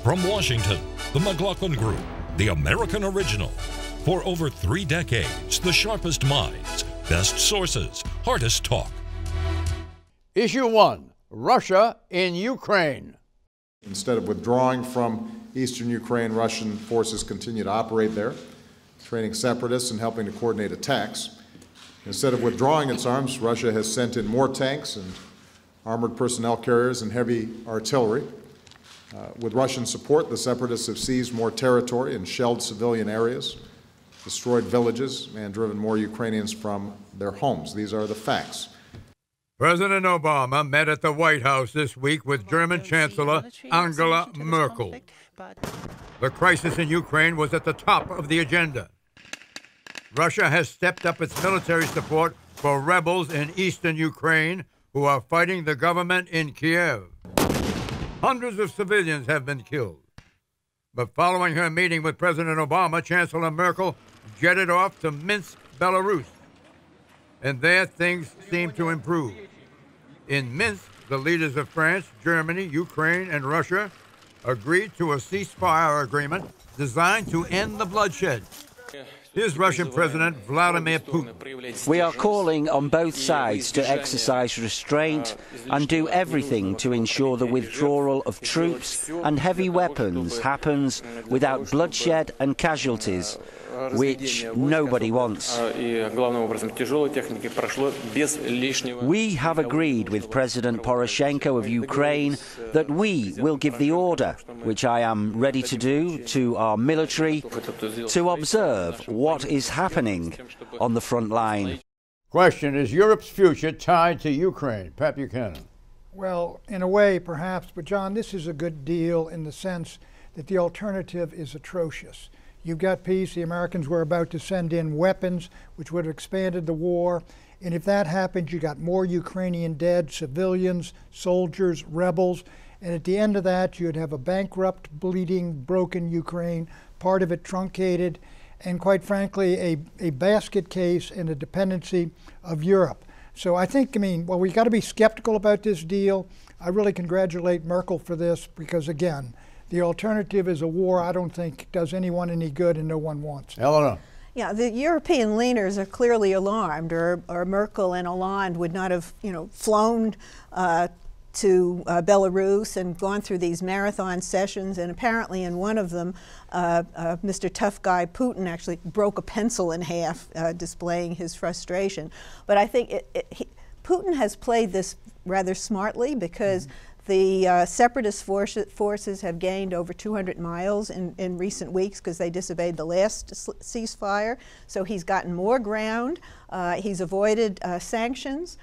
From Washington, the McLaughlin Group, the American original. For over 3 decades, the sharpest minds, best sources, hardest talk. Issue 1, Russia in Ukraine. Instead of withdrawing from eastern Ukraine, Russian forces continue to operate there, training separatists and helping to coordinate attacks. Instead of withdrawing its arms, Russia has sent in more tanks and armored personnel carriers and heavy artillery. With Russian support, the separatists have seized more territory and shelled civilian areas, destroyed villages, and driven more Ukrainians from their homes. These are the facts. President Obama met at the White House this week with German Chancellor Angela Merkel. The crisis in Ukraine was at the top of the agenda. Russia has stepped up its military support for rebels in eastern Ukraine who are fighting the government in Kiev. Hundreds of civilians have been killed. But following her meeting with President Obama, Chancellor Merkel jetted off to Minsk, Belarus. And there things seem to improve. In Minsk, the leaders of France, Germany, Ukraine, and Russia agreed to a ceasefire agreement designed to end the bloodshed. Here's Russian President Vladimir Putin. We are calling on both sides to exercise restraint and do everything to ensure the withdrawal of troops and heavy weapons happens without bloodshed and casualties, which nobody wants. We have agreed with President Poroshenko of Ukraine that we will give the order, which I am ready to do, to our military to observe what is happening on the front line. Question, is Europe's future tied to Ukraine? Pat Buchanan. Well, in a way, perhaps, but John, this is a good deal in the sense that the alternative is atrocious. You've got peace. The Americans were about to send in weapons, which would have expanded the war. And if that happens, you got more Ukrainian dead, civilians, soldiers, rebels. And at the end of that, you'd have a bankrupt, bleeding, broken Ukraine, part of it truncated, and quite frankly, a basket case and a dependency of Europe. So I think, well, we've got to be skeptical about this deal. I really congratulate Merkel for this because, again, the alternative is a war I don't think does anyone any good and no one wants. Eleanor. Yeah, the European leaders are clearly alarmed, or Merkel and Hollande would not have, flown to Belarus and gone through these marathon sessions. And apparently in one of them, Mr. Tough Guy Putin actually broke a pencil in half, displaying his frustration. But I think Putin has played this rather smartly because the separatist forces have gained over 200 miles in recent weeks because they disobeyed the last ceasefire. So he's gotten more ground. He's avoided sanctions.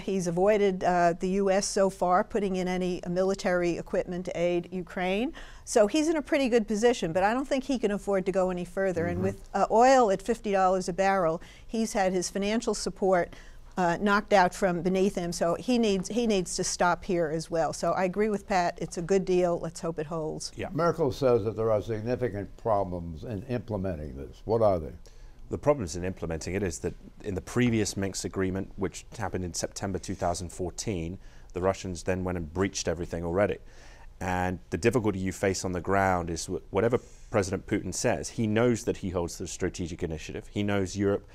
He's avoided the U.S. so far putting in any military equipment to aid Ukraine. So he's in a pretty good position, but I don't think he can afford to go any further. And with oil at $50 a barrel, he's had his financial support knocked out from beneath him, so he needs to stop here as well. So I agree with Pat. It's a good deal. Let's hope it holds. Yeah. Merkel says that there are significant problems in implementing this. What are they? The problems in implementing it is that in the previous Minsk agreement, which happened in September 2014, the Russians then went and breached everything already. And the difficulty you face on the ground is whatever President Putin says, he knows that he holds the strategic initiative. He knows Europe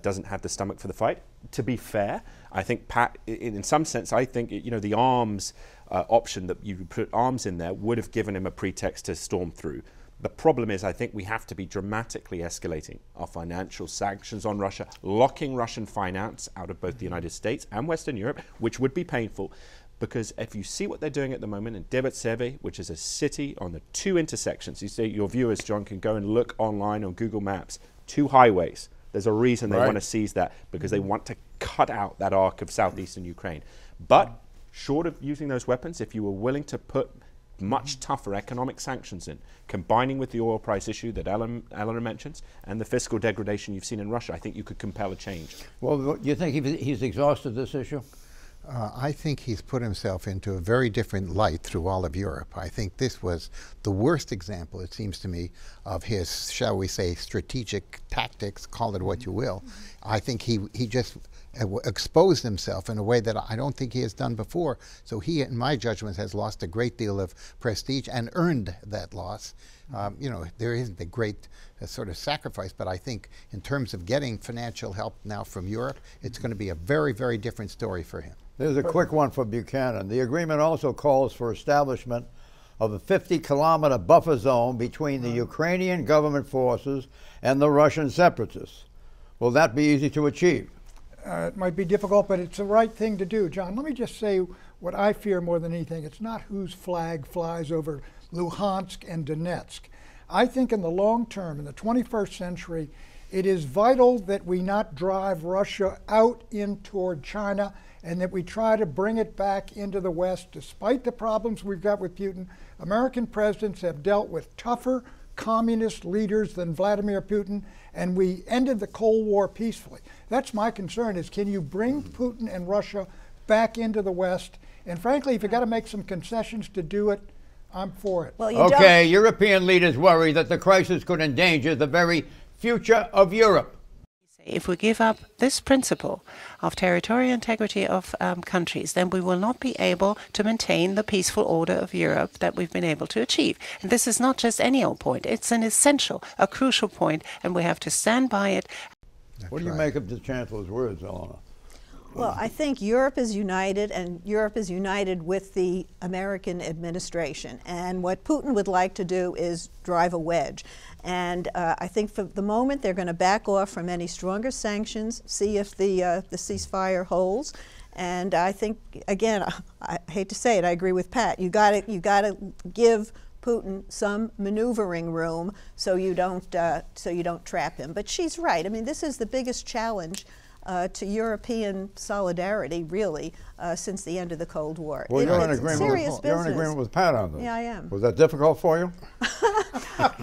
doesn't have the stomach for the fight. To be fair, I think, Pat, in some sense, I think, the arms option that you put arms in there would have given him a pretext to storm through. The problem is, I think we have to be dramatically escalating our financial sanctions on Russia, locking Russian finance out of both the United States and Western Europe, which would be painful. Because if you see what they're doing at the moment in Debrecen, which is a city on the 2 intersections, you see your viewers, John, can go and look online on Google Maps, 2 highways. There's a reason they want to seize that, because they want to cut out that arc of southeastern Ukraine. But short of using those weapons, if you were willing to put much tougher economic sanctions in, combining with the oil price issue that Eleanor mentions and the fiscal degradation you've seen in Russia, I think you could compel a change. Well, you think he's exhausted this issue? I think he's put himself into a very different light through all of Europe. I think this was the worst example, it seems to me, of his, shall we say, strategic tactics, call it what you will. I think he just exposed himself in a way that I don't think he has done before. So he, in my judgment, has lost a great deal of prestige and earned that loss. You know, there isn't a great sort of sacrifice, but I think in terms of getting financial help now from Europe, it's going to be a very, very different story for him. There's a quick one for Buchanan. The agreement also calls for establishment of a 50-kilometer buffer zone between the Ukrainian government forces and the Russian separatists. Will that be easy to achieve? It might be difficult, but it's the right thing to do. John, let me just say what I fear more than anything. It's not whose flag flies over Luhansk and Donetsk. I think in the long term, in the 21st century, it is vital that we not drive Russia out in toward China and that we try to bring it back into the West. Despite the problems we've got with Putin, American presidents have dealt with tougher communist leaders than Vladimir Putin, and we ended the Cold War peacefully. That's my concern, is can you bring Putin and Russia back into the West? And frankly, if you got to make some concessions to do it, I'm for it. Well, okay, European leaders worry that the crisis could endanger the very future of Europe. If we give up this principle of territorial integrity of countries, then we will not be able to maintain the peaceful order of Europe that we've been able to achieve. And this is not just any old point. It's an essential, a crucial point, and we have to stand by it. What do you make of the Chancellor's words, Eleanor? Well, I think Europe is united, and Europe is united with the American administration. And what Putin would like to do is drive a wedge. And I think for the moment they're going to back off from any stronger sanctions, see if the ceasefire holds. And I think, again, I hate to say it, I agree with Pat. You got to give Putin some maneuvering room so you don't trap him. But she's right. I mean, this is the biggest challenge to European solidarity, really, since the end of the Cold War. Well, you're in agreement with Pat on this. Yeah, I am. Was that difficult for you?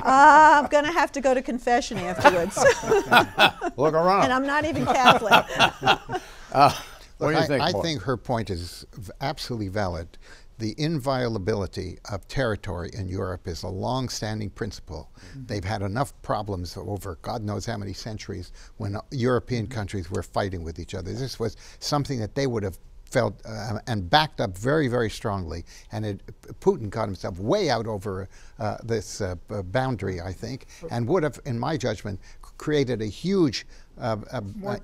I'm going to have to go to confession afterwards. Look around. And I'm not even Catholic. What do you think? I think her point is absolutely valid. The inviolability of territory in Europe is a long-standing principle. They've had enough problems over God knows how many centuries when European countries were fighting with each other. This was something that they would have felt and backed up very, very strongly. And Putin got himself way out over this boundary, I think, and would have, in my judgment, created a huge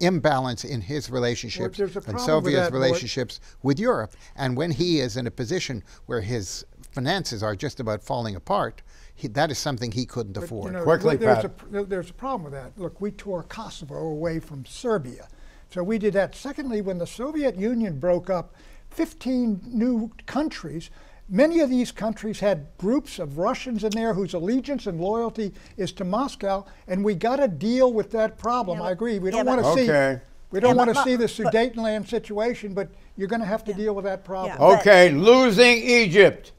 imbalance in his relationships and Soviet's relationships with Europe. And when he is in a position where his finances are just about falling apart, that is something he couldn't afford. You know, Quickly, there's a problem with that. Look, we tore Kosovo away from Serbia. So we did that. Secondly, when the Soviet Union broke up, 15 new countries, many of these countries had groups of Russians in there whose allegiance and loyalty is to Moscow, and we got to deal with that problem. I agree. We don't want to see the Sudetenland situation, but you're going to have to deal with that problem. Okay, losing Egypt.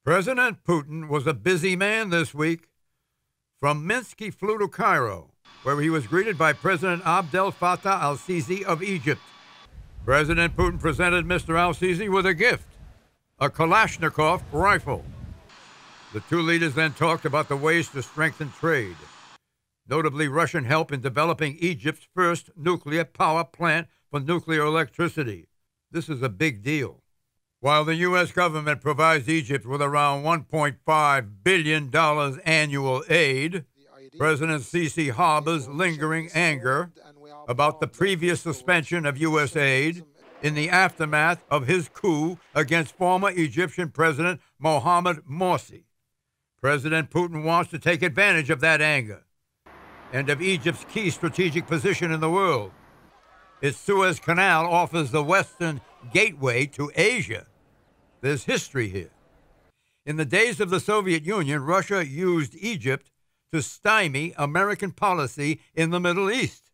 President Putin was a busy man this week. From Minsk, he flew to Cairo, where he was greeted by President Abdel Fattah al-Sisi of Egypt. President Putin presented Mr. al-Sisi with a gift, a Kalashnikov rifle. The two leaders then talked about the ways to strengthen trade, notably Russian help in developing Egypt's first nuclear power plant for nuclear electricity. This is a big deal. While the U.S. government provides Egypt with around $1.5 billion annual aid, President Sisi harbors lingering anger about the previous suspension of U.S. aid in the aftermath of his coup against former Egyptian President Mohamed Morsi. President Putin wants to take advantage of that anger and of Egypt's key strategic position in the world. Its Suez Canal offers the western gateway to Asia. There's history here. In the days of the Soviet Union, Russia used Egypt to stymie American policy in the Middle East.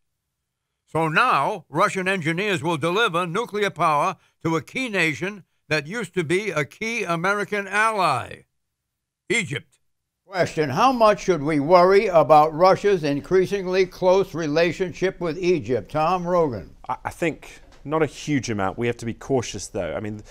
So now, Russian engineers will deliver nuclear power to a key nation that used to be a key American ally, Egypt. Question: how much should we worry about Russia's increasingly close relationship with Egypt? Tom Rogan. I think not a huge amount. We have to be cautious, though. I mean,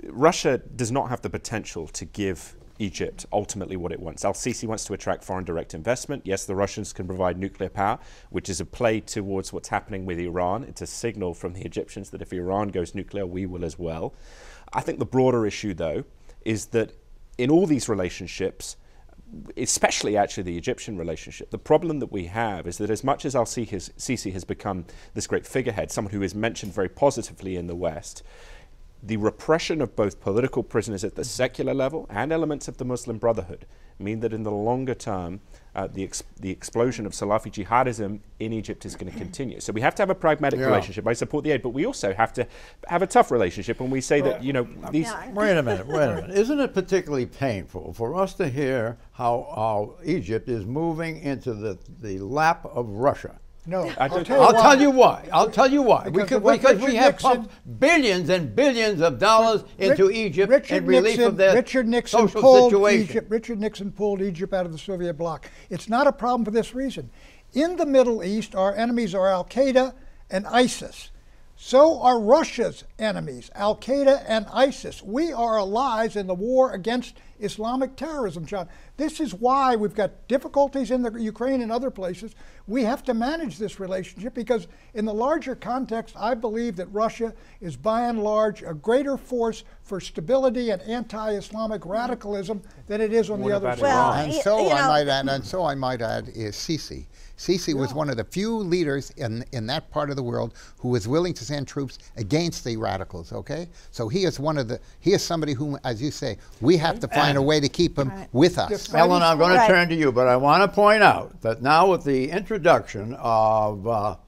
Russia does not have the potential to give Egypt ultimately what it wants. Al-Sisi wants to attract foreign direct investment. Yes, the Russians can provide nuclear power, which is a play towards what's happening with Iran. It's a signal from the Egyptians that if Iran goes nuclear, we will as well. I think the broader issue, though, is that in all these relationships, especially actually the Egyptian relationship, the problem that we have is that as much as al-Sisi has become this great figurehead, someone who is mentioned very positively in the West, the repression of both political prisoners at the secular level and elements of the Muslim Brotherhood mean that in the longer term, the explosion of Salafi jihadism in Egypt is going to continue. So we have to have a pragmatic relationship. I support the aid, but we also have to have a tough relationship when we say that, you know, these... Wait a minute. Isn't it particularly painful for us to hear how Egypt is moving into the lap of Russia? No, I'll tell you why. I'll tell you why. Because we have pumped billions and billions of dollars into Egypt in relief of their social situation. Richard Nixon pulled Egypt out of the Soviet bloc. It's not a problem for this reason. In the Middle East, our enemies are al-Qaeda and ISIS. So are Russia's enemies, al-Qaeda and ISIS. We are allies in the war against Islamic terrorism, John. This is why we've got difficulties in the Ukraine and other places. We have to manage this relationship because in the larger context, I believe that Russia is by and large a greater force for stability and anti-Islamic radicalism than it is on the other side. Well, and so I might add is Sisi. Sisi was one of the few leaders in that part of the world who was willing to send troops against the radicals, okay? So he is somebody whom, as you say, we have to find a way to keep him with us. Ellen, I'm going to turn to you, but I want to point out that now with the introduction of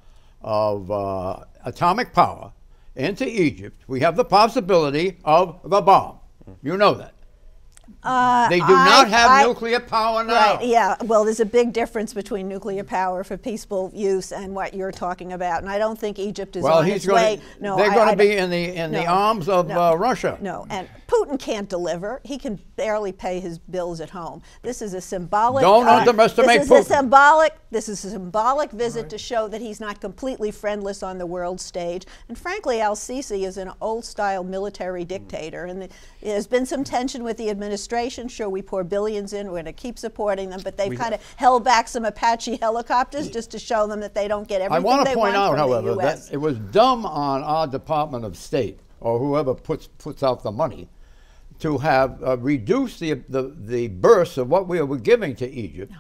atomic power into Egypt, we have the possibility of the bomb. You know that. They do not have nuclear power now. Right, yeah. Well, there's a big difference between nuclear power for peaceful use and what you're talking about, and I don't think Egypt is on its way. No, they're going to be in the arms of Russia. No, and Putin can't deliver. He can barely pay his bills at home. This is a symbolic. Don't underestimate Putin. This is a symbolic visit to show that he's not completely friendless on the world stage. And frankly, al-Sisi is an old-style military dictator, and there's been some tension with the administration. Sure, we pour billions in. We're going to keep supporting them, but they've kind of held back some Apache helicopters just to show them that they don't get everything they want from the U.S. I want to point out, however, that it was dumb on our Department of State or whoever puts out the money to have reduced the burst of what we were giving to Egypt.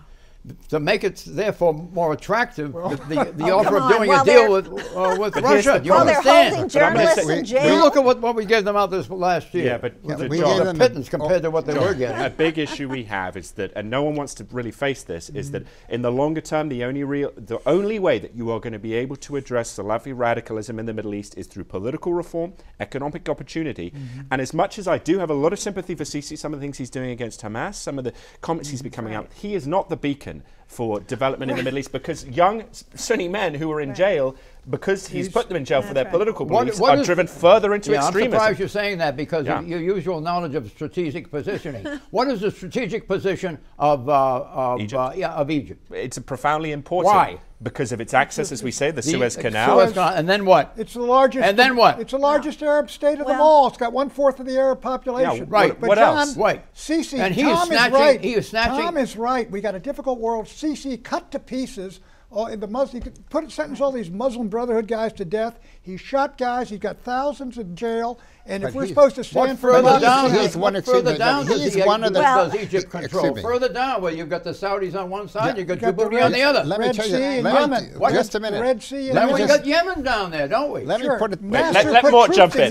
To make it therefore more attractive, the offer of doing a deal with Russia. Do you understand? They're holding journalists in jail. You look at what we gave them out this last year. Yeah, but we gave them pittance compared to what they were getting. A big issue we have is that, and no one wants to really face this, is that in the longer term, the only way that you are going to be able to address Salafi radicalism in the Middle East is through political reform, economic opportunity, and as much as I do have a lot of sympathy for Sisi, some of the things he's doing against Hamas, some of the comments he's been coming out, he is not the beacon for development in the Middle East, because young Sunni men who are in jail, because he's put them in jail for their political beliefs, are driven further into extremism. I'm surprised you're saying that because of your usual knowledge of strategic positioning. What is the strategic position of Egypt? It's profoundly important. Why? Because of its access, as we say, the Suez Canal. And then what? It's the largest. And then what? It's the largest Arab state of them all. It's got 1/4 of the Arab population. Yeah, right. But what John, else? Right. Sisi, and Tom is right. He is snatching. Tom is right. We got a difficult world. Sisi cut to pieces. The Muslim, he could sentence all these Muslim Brotherhood guys to death. He shot guys. He got thousands in jail. And if we're supposed to stand for further down, he's one of the does Egypt control. Further down, where you've got the Saudis on one side, you've got Djibouti on the other. Let me tell you, just a minute. Red Sea. Then we got Yemen down there, don't we? Let me put it. Let Mort jump in.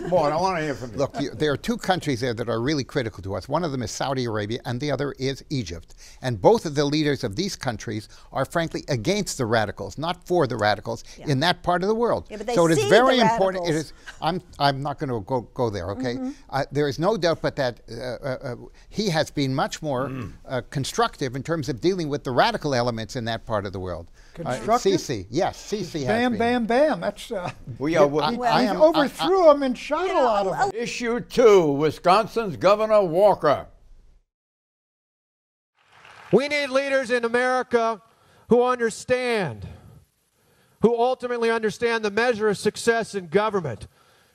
Mort, I want to hear from you. Look, there are two countries there that are really critical to us. One of them is Saudi Arabia, and the other is Egypt. And both of the leaders of these countries are frankly against the radicals, not for the radicals in that part of the world. So it is very important. It is. I'm not going to go there. Okay. There is no doubt but that he has been much more constructive in terms of dealing with the radical elements in that part of the world. Constructive? Sisi, yes, Sisi bam, has bam, bam. That's we are. He overthrew him and shot a lot of them. Issue 2, Wisconsin's Governor Walker. We need leaders in America who understand, who ultimately understand the measure of success in government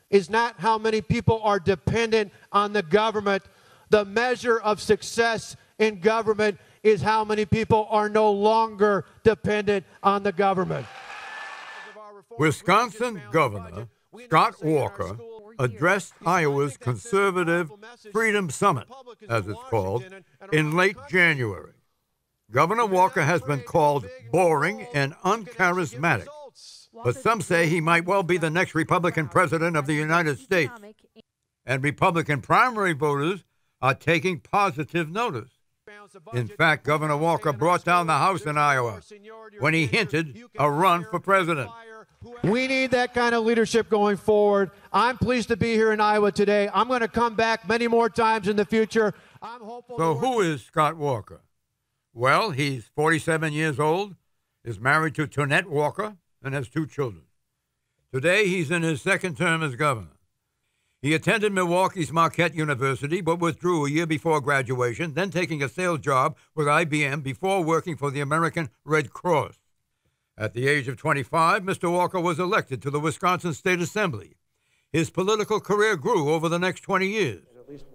is not how many people are dependent on the government, The measure of success in government is how many people are no longer dependent on the government. Wisconsin Governor Scott Walker addressed Iowa's Conservative Freedom Summit, as it's called, in late January. Governor Walker has been called boring and uncharismatic, but some say he might well be the next Republican president of the United States. And Republican primary voters are taking positive notice. In fact, Governor Walker brought down the House in Iowa when he hinted a run for president. We need that kind of leadership going forward. I'm pleased to be here in Iowa today. I'm going to come back many more times in the future. I'm hopeful. So who is Scott Walker? Well, he's 47 years old, is married to Tonette Walker, and has 2 children. Today, he's in his second term as governor. He attended Milwaukee's Marquette University, but withdrew a year before graduation, then taking a sales job with IBM before working for the American Red Cross. At the age of 25, Mr. Walker was elected to the Wisconsin State Assembly. His political career grew over the next 20 years.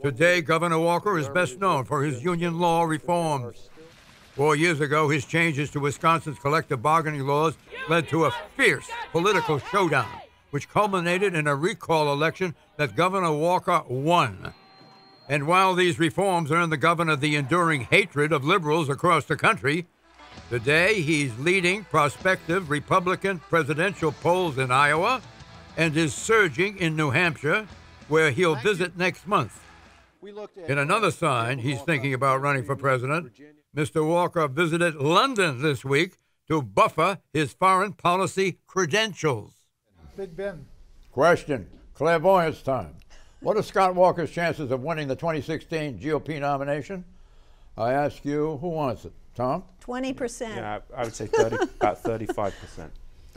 Today, Governor Walker is best known for his union law reforms. 4 years ago, his changes to Wisconsin's collective bargaining laws led to a fierce political showdown, which culminated in a recall election that Governor Walker won. And while these reforms earned the governor the enduring hatred of liberals across the country, today he's leading prospective Republican presidential polls in Iowa and is surging in New Hampshire, where he'll visit next month. In another sign he's thinking about running for president, Mr. Walker visited London this week to buffer his foreign policy credentials. Big Ben. Question. Clairvoyance time. What are Scott Walker's chances of winning the 2016 GOP nomination? I ask you, who wants it? Tom? 20%. Yeah, I would say about 35%.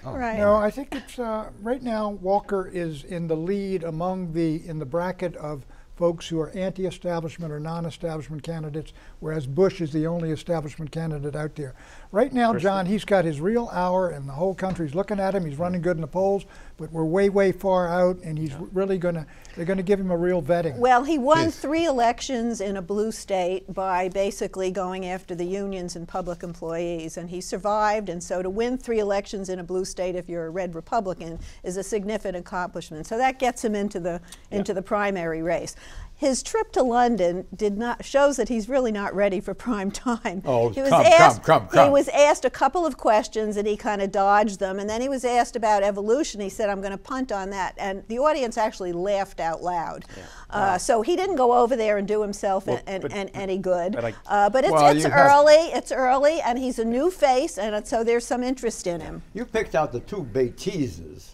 Oh. Right. No, I think it's right now Walker is in the lead in the bracket of folks who are anti-establishment or non-establishment candidates, whereas Bush is the only establishment candidate out there. Right now, John, he's got his real hour, and the whole country's looking at him. He's running good in the polls, but we're way, way far out, and he's really they're going to give him a real vetting. Well, he won 3 elections in a blue state by basically going after the unions and public employees, and he survived. And so to win 3 elections in a blue state if you're a red Republican is a significant accomplishment. So that gets him into the primary race. His trip to London shows that he's really not ready for prime time. Oh, he was come. He was asked a couple of questions and he kind of dodged them, and then he was asked about evolution. He said, "I'm going to punt on that," and the audience actually laughed out loud. Yeah. So he didn't go over there and do himself any good. But it's early, and he's a new face, and so there's some interest in him. You picked out the 2 bêtises.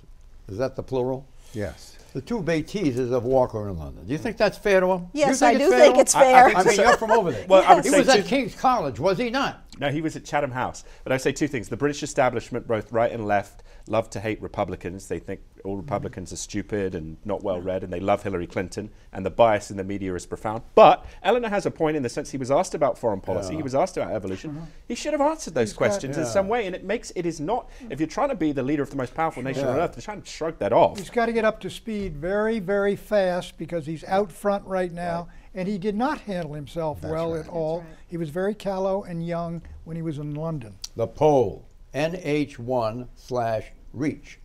Is that the plural? Yes. The 2 bêtises of Walker in London. Do you think that's fair to him? Yes, I do think it's fair. I mean, you're from over there. Well, I would he say was at King's College, was he not? No, he was at Chatham House. But I say 2 things. The British establishment, both right and left, love to hate Republicans. They think all Republicans are stupid and not well read, and they love Hillary Clinton, and the bias in the media is profound. But Eleanor has a point in the sense he was asked about foreign policy, he was asked about evolution. He should have answered those questions in some way, and it is not, if you're trying to be the leader of the most powerful nation on earth, to try and shrug that off. He's got to get up to speed very, very fast because he's out front right now, and he did not handle himself well at all. He was very callow and young when he was in London. The poll, NH1/Reach.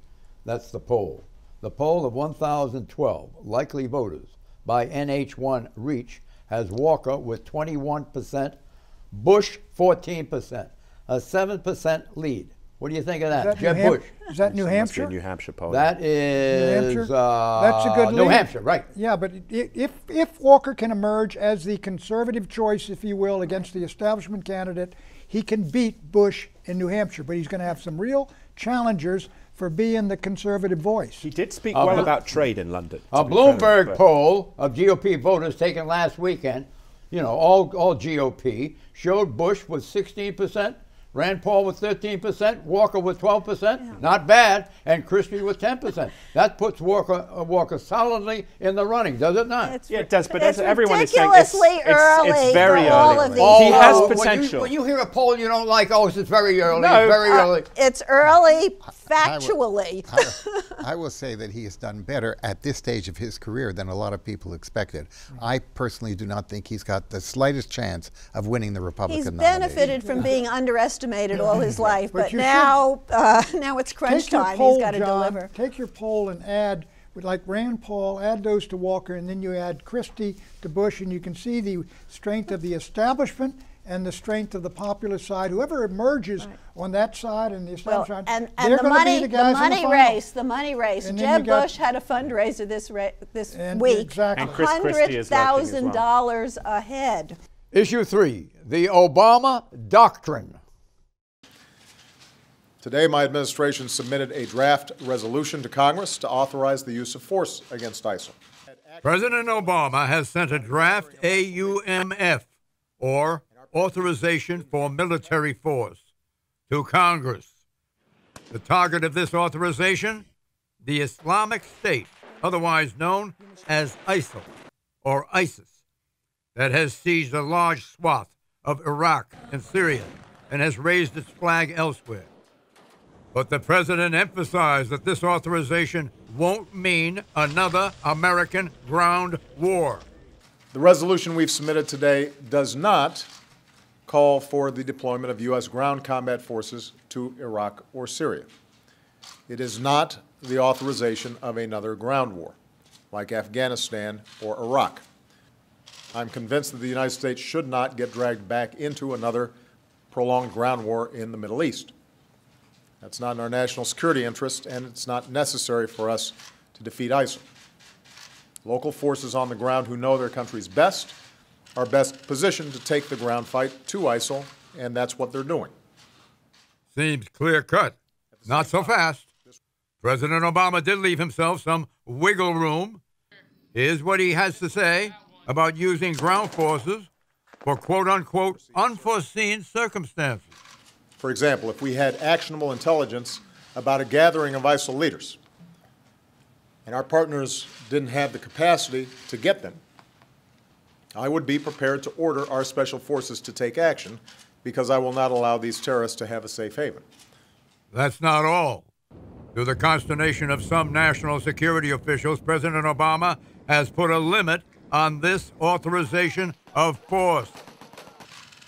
That's the poll. The poll of 1,012 likely voters by NH1-Reach has Walker with 21%, Bush 14%, a 7% lead. What do you think of that? Jeb Bush. Is that New Hampshire? New Hampshire poll. That is that's a good lead. New Hampshire, right. Yeah, but if Walker can emerge as the conservative choice, if you will, against the establishment candidate, he can beat Bush in New Hampshire, but he's going to have some real challengers for being the conservative voice. He did speak well about trade in London. A Bloomberg poll of GOP voters taken last weekend, all GOP, showed Bush with 16%, Rand Paul with 13%, Walker with 12%, not bad, and Christie with 10%. That puts Walker solidly in the running, does it not? Yeah, it does, but as it's everyone is saying, ridiculously early it's very for all early. of these. He has Oh, potential. When you hear a poll you don't like, oh, it's very early, No, it's very early. It's early factually. I will say that he has done better at this stage of his career than a lot of people expected. I personally do not think he's got the slightest chance of winning the Republican He's nomination. benefited from being underestimated all his life, but you now now it's crunch Take your time. poll, He's got to John, deliver. take your poll and add, with like Rand Paul, add those to Walker, and then you add Christie to Bush, and you can see the strength of the establishment and the strength of the popular side. Whoever emerges on that side and the establishment side, and they're the going to be money, the guys the money race. And then Jeb Bush had a fundraiser this week, exactly. And Chris Christie is lurking as well. $100,000 ahead. Issue 3, the Obama Doctrine. Today, my administration submitted a draft resolution to Congress to authorize the use of force against ISIL. President Obama has sent a draft AUMF, or Authorization for Military Force, to Congress. The target of this authorization? The Islamic State, otherwise known as ISIL, or ISIS, that has seized a large swath of Iraq and Syria and has raised its flag elsewhere. But the president emphasized that this authorization won't mean another American ground war. The resolution we've submitted today does not call for the deployment of U.S. ground combat forces to Iraq or Syria. It is not the authorization of another ground war, like Afghanistan or Iraq. I'm convinced that the United States should not get dragged back into another prolonged ground war in the Middle East. That's not in our national security interest, and it's not necessary for us to defeat ISIL. Local forces on the ground who know their countries best are best positioned to take the ground fight to ISIL, and that's what they're doing. Seems clear-cut. Not so fast. President Obama did leave himself some wiggle room. Here's what he has to say about using ground forces for quote-unquote unforeseen circumstances. For example, if we had actionable intelligence about a gathering of ISIL leaders, and our partners didn't have the capacity to get them, I would be prepared to order our special forces to take action, because I will not allow these terrorists to have a safe haven. That's not all. To the consternation of some national security officials, President Obama has put a limit on this authorization of force.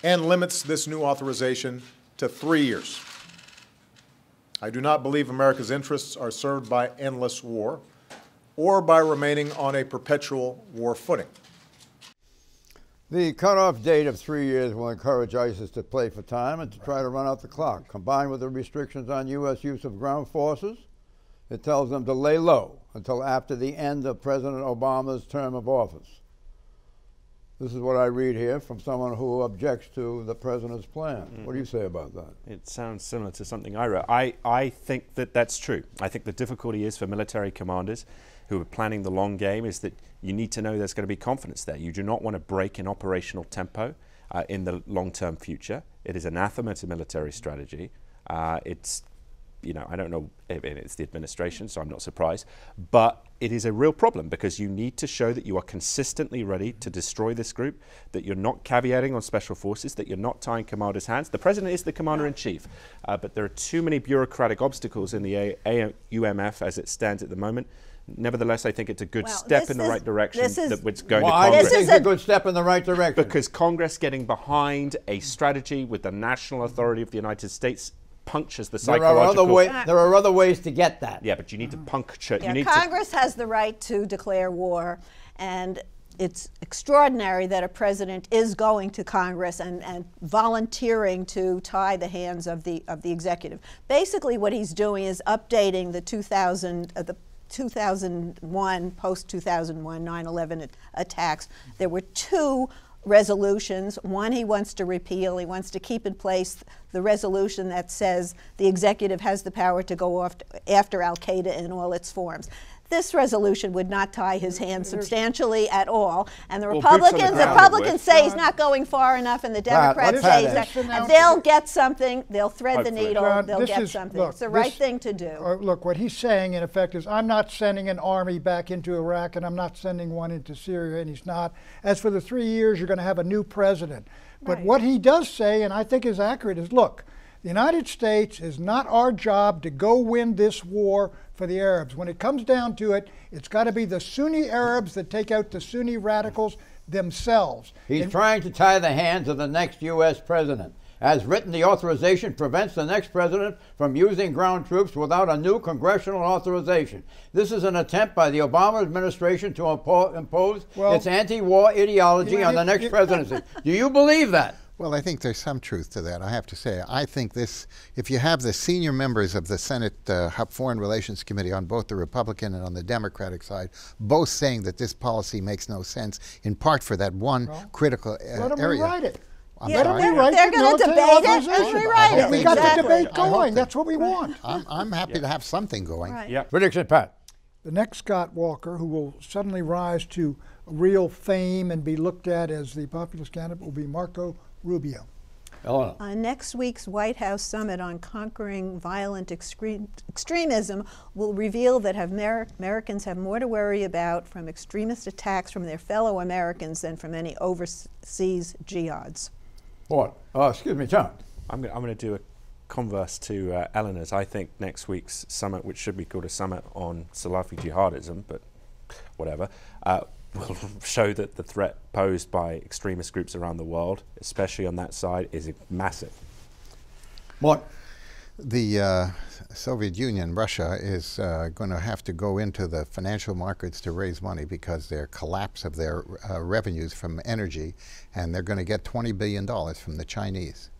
And limits this new authorization to 3 years. I do not believe America's interests are served by endless war or by remaining on a perpetual war footing. The cutoff date of 3 years will encourage ISIS to play for time and to try to run out the clock. Combined with the restrictions on U.S. use of ground forces, it tells them to lay low until after the end of President Obama's term of office. This is what I read here from someone who objects to the president's plan. What do you say about that? It sounds similar to something I wrote. I think that that's true. I think the difficulty is for military commanders who are planning the long game is that you need to know there's going to be confidence there. You do not want to break an operational tempo in the long-term future. It is anathema to military strategy. It's, you know, I don't know if it's the administration, so I'm not surprised, but it is a real problem because you need to show that you are consistently ready to destroy this group, that you're not caveating on special forces, that you're not tying commanders' hands. The president is the commander-in-chief, but there are too many bureaucratic obstacles in the UMF as it stands at the moment. Nevertheless, I think it's a good step in the right direction that it's going to Congress. Why is it a good step in the right direction? Because Congress getting behind a strategy with the national authority of the United States punctures the psychological... There are other ways to get that. Yeah, but you need to puncture... Yeah, Congress has the right to declare war, and it's extraordinary that a president is going to Congress and volunteering to tie the hands of the executive. Basically, what he's doing is updating the 2001, post-2001, 9/11 attacks. There were two resolutions. One he wants to repeal. He wants to keep in place the resolution that says the executive has the power to go after al-Qaeda in all its forms. This resolution would not tie his hands substantially at all, and the Well, boots on the Republicans, ground say he's not going far enough, and the Democrats say he's not. And they'll get something. They'll thread the needle. John, they'll get something. It's the right thing to do. Look, what he's saying in effect is, I'm not sending an army back into Iraq, and I'm not sending one into Syria, and he's not. As for the 3 years, you're going to have a new president. But what he does say, and I think is accurate, is look, the United States is not our job to go win this war for the Arabs. When it comes down to it, it's got to be the Sunni Arabs that take out the Sunni radicals themselves. He's trying to tie the hands of the next U.S. president. As written, the authorization prevents the next president from using ground troops without a new congressional authorization. This is an attempt by the Obama administration to impose its anti-war ideology on the next presidency. Do you believe that? Well, I think there's some truth to that, I have to say. I think this, if you have the senior members of the Senate Foreign Relations Committee on both the Republican and on the Democratic side, both saying that this policy makes no sense, in part for that one critical area. Let them rewrite it. They're going to debate it and rewrite it. We got the debate going. That's what we want. I'm happy to have something going. Prediction, Pat. The next Scott Walker, who will suddenly rise to real fame and be looked at as the populist candidate, will be Marco Rubio. Next week's White House summit on conquering violent extremism will reveal that Americans have more to worry about from extremist attacks from their fellow Americans than from any overseas jihads. What? Excuse me, John. I'm going to do a converse to Eleanor's. I think next week's summit, which should be called a summit on Salafi jihadism, but whatever, will show that the threat posed by extremist groups around the world, especially on that side, is massive. What? The Soviet Union, Russia, is going to have to go into the financial markets to raise money because their collapse of their revenues from energy, and they're going to get $20 billion from the Chinese.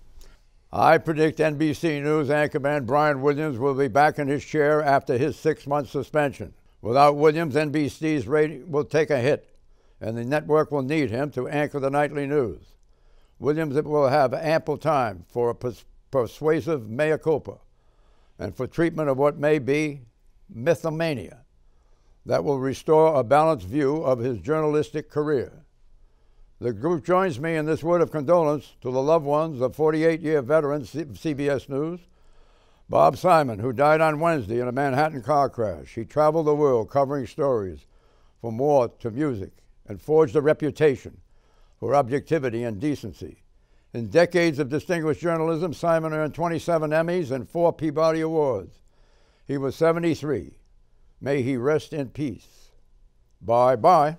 I predict NBC News anchorman Brian Williams will be back in his chair after his 6-month suspension. Without Williams, NBC's rating will take a hit, and the network will need him to anchor the nightly news. Williams will have ample time for a persuasive mea culpa and for treatment of what may be mythomania that will restore a balanced view of his journalistic career. The group joins me in this word of condolence to the loved ones of 48-year veteran CBS News, Bob Simon, who died on Wednesday in a Manhattan car crash. He traveled the world covering stories from war to music and forged a reputation for objectivity and decency. In decades of distinguished journalism, Simon earned 27 Emmys and 4 Peabody Awards. He was 73. May he rest in peace. Bye-bye.